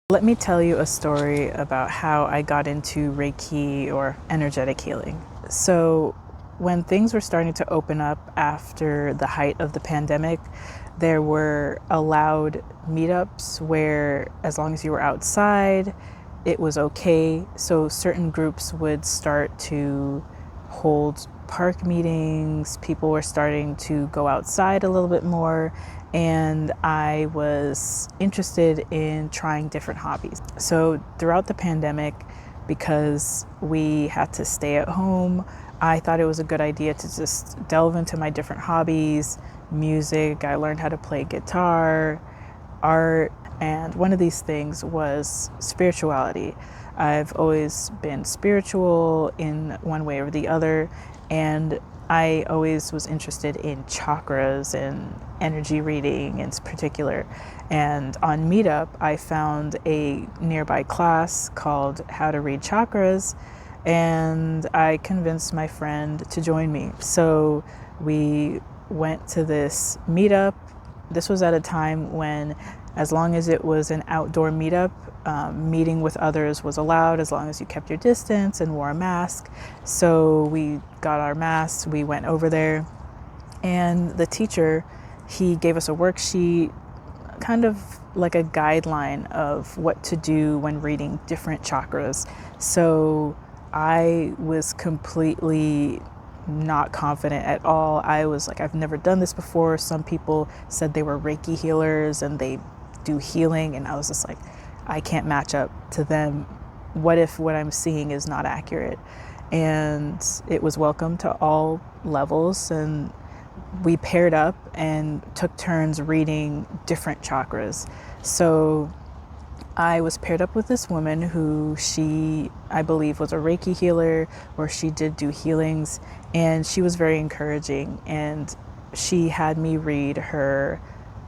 Let me tell you a story about how I got into Reiki or energetic healing. So, when things were starting to open up after the height of the pandemic, there were allowed meetups where, as long as you were outside, it was okay. So, certain groups would start to hold park meetings. People were starting to go outside a little bit more, and I was interested in trying different hobbies. So throughout the pandemic, because we had to stay at home, I thought it was a good idea to just delve into my different hobbies. Music, I learned how to play guitar, art, and one of these things was spirituality. I've always been spiritual in one way or the other, and I always was interested in chakras and energy reading in particular. And on Meetup, I found a nearby class called How to Read Chakras, and I convinced my friend to join me. So we went to this meetup. This was at a time when, as long as it was an outdoor meetup, meeting with others was allowed as long as you kept your distance and wore a mask. So we got our masks, we went over there, and the teacher, he gave us a worksheet, kind of like a guideline of what to do when reading different chakras. So I was completely not confident at all. I was like, I've never done this before. Some people said they were Reiki healers and they do healing, and I was just like, I can't match up to them. What if what I'm seeing is not accurate? And it was welcome to all levels, and we paired up and took turns reading different chakras. So I was paired up with this woman who I believe, was a Reiki healer, or she did do healings, and she was very encouraging, and she had me read her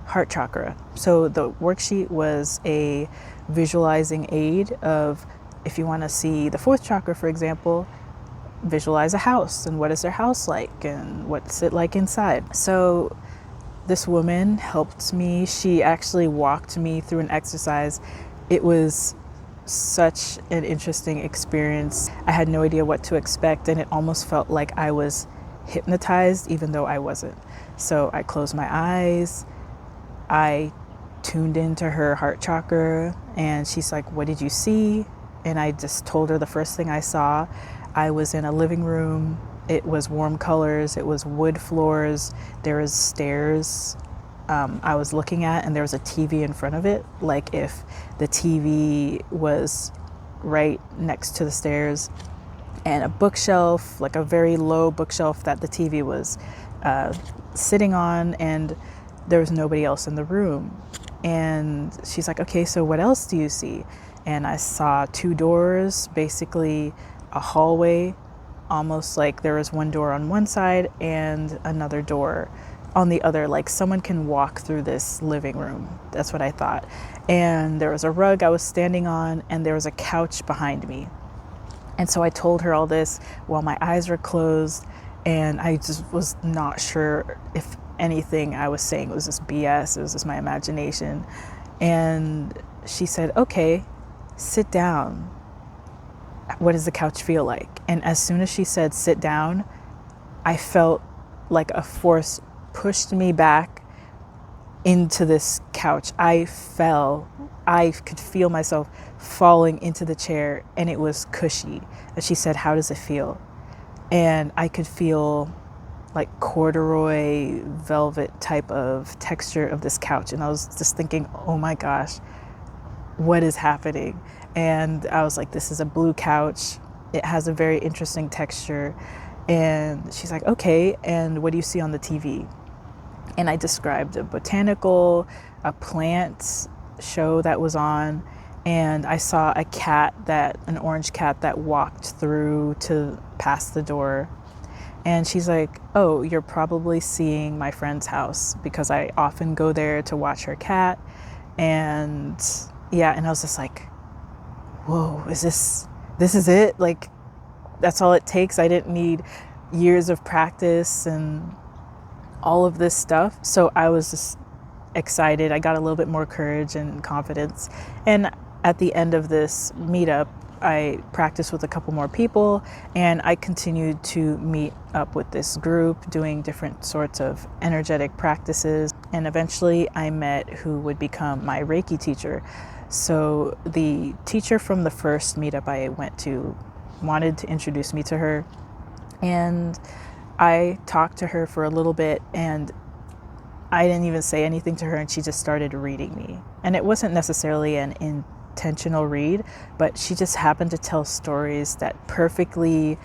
heart chakra. So the worksheet was a visualizing aid of, if you want to see the fourth chakra, for example, visualize a house, and what is their house like, and what's it like inside. So this woman helped me. She actually walked me through an exercise. It was such an interesting experience. I had no idea what to expect, and it almost felt like I was hypnotized, even though I wasn't. So I closed my eyes, I tuned into her heart chakra, and she's like, what did you see? And I just told her the first thing I saw. I was in a living room. It was warm colors. It was wood floors. There was stairs I was looking at, and there was a TV in front of it, like if the TV was right next to the stairs, and a bookshelf, like a very low bookshelf that the TV was sitting on, and there was nobody else in the room. And she's like, okay, so what else do you see? And I saw two doors, basically a hallway, almost like there was one door on one side and another door on the other, like someone can walk through this living room. That's what I thought. And there was a rug I was standing on, and there was a couch behind me. And so I told her all this while my eyes were closed, and I just was not sure if anything I was saying was just BS, it was just my imagination. And she said, okay, sit down. What does the couch feel like? And as soon as she said sit down, I felt like a force pushed me back into this couch. I could feel myself falling into the chair, and it was cushy. And she said, how does it feel? And I could feel like corduroy velvet type of texture of this couch. And I was just thinking, oh my gosh, what is happening? And I was like, this is a blue couch. It has a very interesting texture. And she's like, okay, and what do you see on the TV? And I described a plant show that was on, and I saw an orange cat that walked through to past the door. And she's like, oh, you're probably seeing my friend's house, because I often go there to watch her cat. And yeah, and I was just like, whoa, this is it? Like, that's all it takes? I didn't need years of practice and all of this stuff. So I was just excited. I got a little bit more courage and confidence. And At the end of this meetup, I practiced with a couple more people, and I continued to meet up with this group doing different sorts of energetic practices. And eventually I met who would become my Reiki teacher. So the teacher from the first meetup I went to wanted to introduce me to her, and I talked to her for a little bit, and I didn't even say anything to her, and she just started reading me. And it wasn't necessarily an intentional read, but she just happened to tell stories that perfectly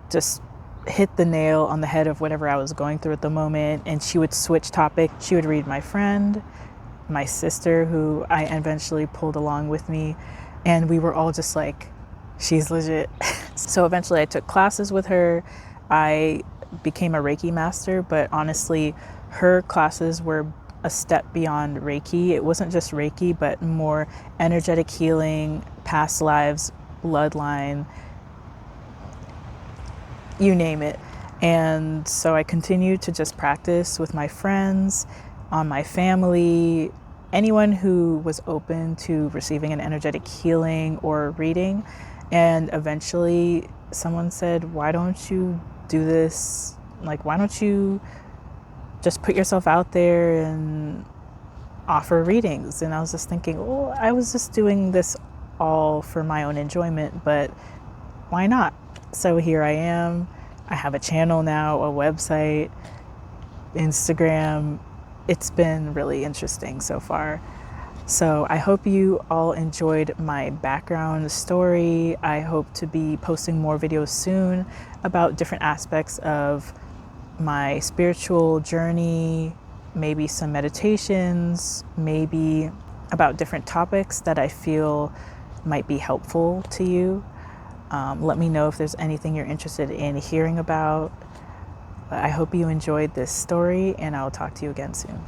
just hit the nail on the head of whatever I was going through at the moment. And she would switch topic. She would read my friend, my sister, who I eventually pulled along with me, and we were all just like, she's legit. So eventually I took classes with her. I became a Reiki master, but honestly, her classes were a step beyond Reiki. It wasn't just Reiki, but more energetic healing, past lives, bloodline, you name it. And so I continued to just practice with my friends, on my family, anyone who was open to receiving an energetic healing or reading. And eventually someone said, why don't you do this? Like, why don't you just put yourself out there and offer readings? And I was just thinking, well, I was just doing this all for my own enjoyment, but why not? So here I am. I have a channel now, a website, Instagram. It's been really interesting so far. So I hope you all enjoyed my background story. I hope to be posting more videos soon about different aspects of my spiritual journey, maybe some meditations, maybe about different topics that I feel might be helpful to you. Let me know if there's anything you're interested in hearing about. I hope you enjoyed this story, and I'll talk to you again soon.